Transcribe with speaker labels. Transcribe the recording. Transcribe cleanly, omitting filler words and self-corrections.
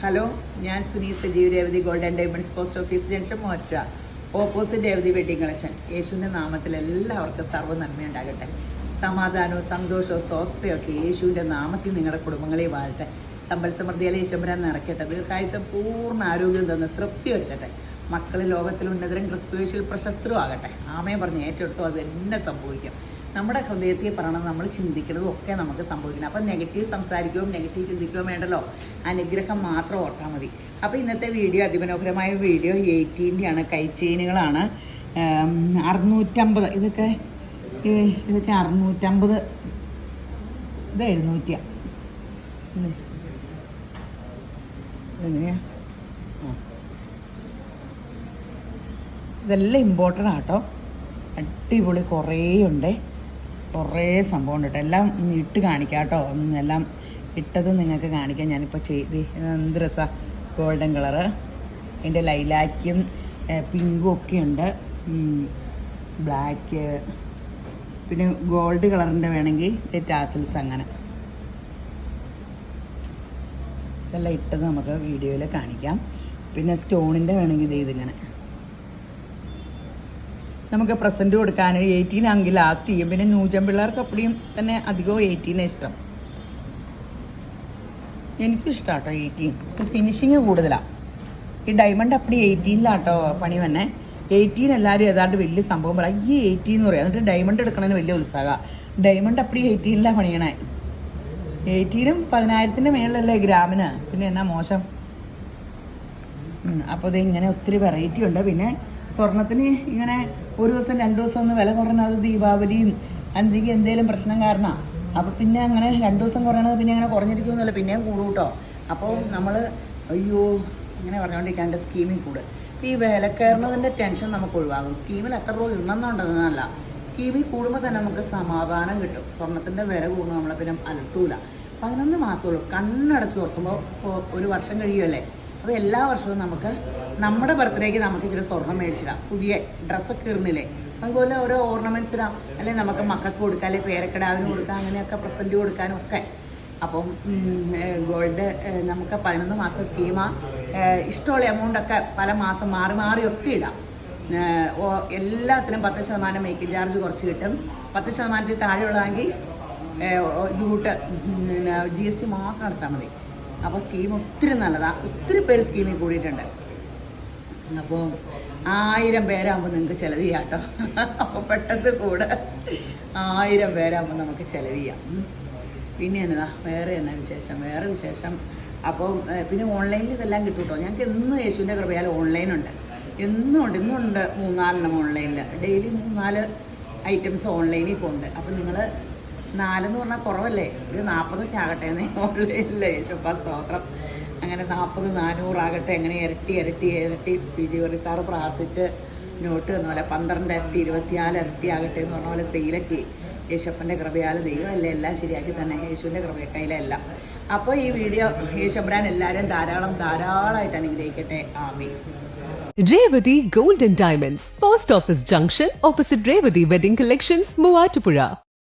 Speaker 1: Hello, ഞാൻ Suni Sajeev Revathi gold and diamonds post office junction മോറ്റ opposite Revathi wedding collection. യേശുവിൻ്റെ നാമത്തിൽ എല്ലാവർക്കും സർവ്വ നന്മയുണ്ടാകട്ടെ. സമാധാനവും സന്തോഷവും സ്വസ്ഥയും ഒക്കെ യേശുവിൻ്റെ നാമത്തിൽ നിങ്ങളുടെ കുടുംബങ്ങളെ വാഴട്ടെ. സമ്പൽ സമൃദ്ധിയാലെ യേശുമ്പരാൻ നിറയ്ക്കട്ടെ. ദീർഘായുസം പൂർണ്ണ ആരോഗ്യം തന്ന് തൃപ്തി വരുത്തട്ടെ. മക്കൾ ലോകത്തിൽ ഉന്നതരും ക്രിസ്തുവേശുവിൽ പ്രശസ്തരും ആകട്ടെ. ആമയെ പറഞ്ഞ് ഏറ്റെടുത്തു, അത് തന്നെ സംഭവിക്കും. നമ്മുടെ ഹൃദയത്തിൽ പറയണത് നമ്മൾ ചിന്തിക്കുന്നതും ഒക്കെ നമുക്ക് സംഭവിക്കണം. അപ്പം നെഗറ്റീവ് സംസാരിക്കുകയും നെഗറ്റീവ് ചിന്തിക്കുകയും വേണ്ടല്ലോ, അനുഗ്രഹം മാത്രം ഓർത്താൽ മതി. അപ്പോൾ ഇന്നത്തെ വീഡിയോ അതിമനോഹരമായ വീഡിയോ 18-ൻ്റെയാണ്. കൈച്ചെയിനുകളാണ് 650. ഇതൊക്കെ 650, ഇത് 700. എങ്ങനെയാ? ഇതെല്ലാം ഇമ്പോർട്ടൻ്റ് ആട്ടോ. അടിപൊളി കുറേ ഉണ്ട്, കുറേ സംഭവം ഉണ്ട് കേട്ടോ. എല്ലാം ഇട്ട് കാണിക്കാം കേട്ടോ. എല്ലാം ഇട്ടത് നിങ്ങൾക്ക് കാണിക്കാം. ഞാനിപ്പോൾ ചെയ്ത് എന്ത് രസമാണ്. ഗോൾഡൻ കളറ്, അതിൻ്റെ ലൈലാക്കും പിങ്കും ഒക്കെ ഉണ്ട്, ബ്ലാക്ക്, പിന്നെ ഗോൾഡ് കളറിൻ്റെ വേണമെങ്കിൽ ടാസൽസ്, അങ്ങനെ ഇതെല്ലാം ഇട്ടത് നമുക്ക് വീഡിയോയിൽ കാണിക്കാം. പിന്നെ സ്റ്റോണിൻ്റെ വേണമെങ്കിൽ ഇതിങ്ങനെ നമുക്ക് പ്രസൻറ്റ് കൊടുക്കാൻ 18 ആണെങ്കിൽ ലാസ്റ്റ് ചെയ്യും. പിന്നെ ന്യൂജൻ പിള്ളേർക്ക് അപ്പടിയും തന്നെ അധികവും 18 ഇഷ്ടം. എനിക്കിഷ്ടം കേട്ടോ 18. ഫിനിഷിങ് കൂടുതലാണ്. ഈ ഡയമണ്ട് അപ്പടി 18-ലാട്ടോ പണി തന്നെ. 18 എല്ലാവരും ഏതാണ്ട് വലിയ സംഭവം പറയാം. ഈ 18 എന്ന് പറയാം. എന്നിട്ട് ഡയമണ്ട് എടുക്കണമെന്ന് വലിയ ഉത്സാഹമാണ്. ഡയമണ്ട് അപ്പടി 18-ലാണ് പണിയണേ. 18-ഉം 10,000-ൻ്റെ മേളിലല്ലേ ഗ്രാമിന്. പിന്നെ എന്നാ മോശം. അപ്പോൾ ഇത് ഇങ്ങനെ ഒത്തിരി വെറൈറ്റി ഉണ്ട്. പിന്നെ സ്വർണത്തിന് ഇങ്ങനെ ഒരു ദിവസം 2 ദിവസം ഒന്ന് വില കുറഞ്ഞത് ദീപാവലിയും അല്ലെങ്കിൽ എന്തെങ്കിലും പ്രശ്നം കാരണമാണ്. അപ്പോൾ പിന്നെ അങ്ങനെ 2 ദിവസം കുറയണത് പിന്നെ അങ്ങനെ കുറഞ്ഞിരിക്കുമെന്നല്ല, പിന്നെയും കൂടും കേട്ടോ. അപ്പോൾ നമ്മൾ അയ്യോ ഇങ്ങനെ പറഞ്ഞുകൊണ്ടിരിക്കാണ്ട് സ്കീമിൽ കൂടും. ഈ വില കയറുന്നതിൻ്റെ ടെൻഷൻ നമുക്ക് ഒഴിവാകും. സ്കീമിൽ എത്ര രൂപ ഇടണമെന്നുണ്ടെന്നല്ല, സ്കീമിൽ കൂടുമ്പോൾ തന്നെ നമുക്ക് സമാധാനം കിട്ടും. സ്വർണത്തിൻ്റെ വില കൂടുമ്പോൾ നമ്മളെ പിന്നെ അലട്ടൂല. 11 മാസമുള്ളൂ. കണ്ണടച്ച് തുറക്കുമ്പോൾ ഒരു വർഷം കഴിയുമല്ലേ. അപ്പോൾ എല്ലാ വർഷവും നമുക്ക് നമ്മുടെ ബർത്ത്ഡേക്ക് നമുക്ക് ഇച്ചിരി സ്വർണം മേടിച്ചിടാം. പുതിയ ഡ്രസ്സൊക്കെ ഇടുന്നില്ലേ, അതുപോലെ ഓരോ ഓർണമെൻറ്റ്സ് ഇടാം. അല്ലെങ്കിൽ നമുക്ക് മക്കൾക്ക് കൊടുക്കാം, അല്ലെങ്കിൽ പേരക്കിടാവിന് കൊടുക്കാം, അങ്ങനെയൊക്കെ പ്രസൻറ്റ് കൊടുക്കാനും ഒക്കെ. അപ്പം ഗോൾഡ് നമുക്ക് 11 മാസത്തെ സ്കീമാണ്. ഇഷ്ടമുള്ള എമൗണ്ടൊക്കെ പല മാസം മാറി മാറിയൊക്കെ ഇടാം. എല്ലാത്തിനും 10% മേക്കിംഗ് ചാർജ് കുറച്ച് കിട്ടും. 10% താഴെയുള്ളതെങ്കിൽ ഡ്യൂട്ട് GST മാത്രം അടച്ചാൽ മതി. അപ്പോൾ സ്കീം ഒത്തിരി നല്ലതാണ്. ഒത്തിരി പേര് സ്കീമിൽ കൂടിയിട്ടുണ്ട്. അപ്പോൾ 1000 പേരാകുമ്പോൾ നിങ്ങൾക്ക് ചിലവ് ചെയ്യാം കേട്ടോ. അപ്പോൾ പെട്ടെന്ന് കൂടെ 1000 പേരാകുമ്പോൾ നമുക്ക് ചിലവ് ചെയ്യാം. പിന്നെ എന്നതാ വേറെ എന്നാ വിശേഷം? വേറെ വിശേഷം അപ്പോൾ പിന്നെ ഓൺലൈനിൽ ഇതെല്ലാം കിട്ടും കേട്ടോ. ഞങ്ങൾക്ക് എന്നും യേശുവിൻ്റെ കൃപയാൽ ഓൺലൈനുണ്ട്. എന്നും ഉണ്ട്. ഇന്നുണ്ട് 3-4 ഓൺലൈനിൽ. ഡെയിലി 3-4 ഐറ്റംസ് ഓൺലൈനിൽ പോകുന്നുണ്ട്. അപ്പോൾ നിങ്ങൾ 4 എന്ന് പറഞ്ഞാൽ കുറവല്ലേ, ഒരു 40 ആകട്ടെ എന്നേ ഓൺലൈനിൽ. യേശുപ്പാ സ്തോത്രം. അങ്ങനെ 40, 400 ആകട്ടെ. അങ്ങനെ ഇരട്ടി PG ഗോറി സാറ് പ്രാർത്ഥിച്ച് നോട്ട് തന്ന പോലെ 12 ഇരട്ടി 24 ഇരട്ടി ആകട്ടെ എന്ന് പറഞ്ഞ പോലെ സെയിലൊക്കെ യേശപ്പൻ്റെ കൃപയാൽ ദൈവമല്ലേ എല്ലാം ശരിയാക്കി തന്നെ. യേശുവിൻ്റെ കൃപക്കയിലെല്ലാം. അപ്പോൾ ഈ വീഡിയോ യേശബ്രാൻ എല്ലാവരും ധാരാളമായിട്ട് അനുഗ്രഹിക്കട്ടെ. ആമീൻ.
Speaker 2: Revati Gold and Diamonds, Post Office Junction, opposite Revati Wedding Collections, Muvatupuzha.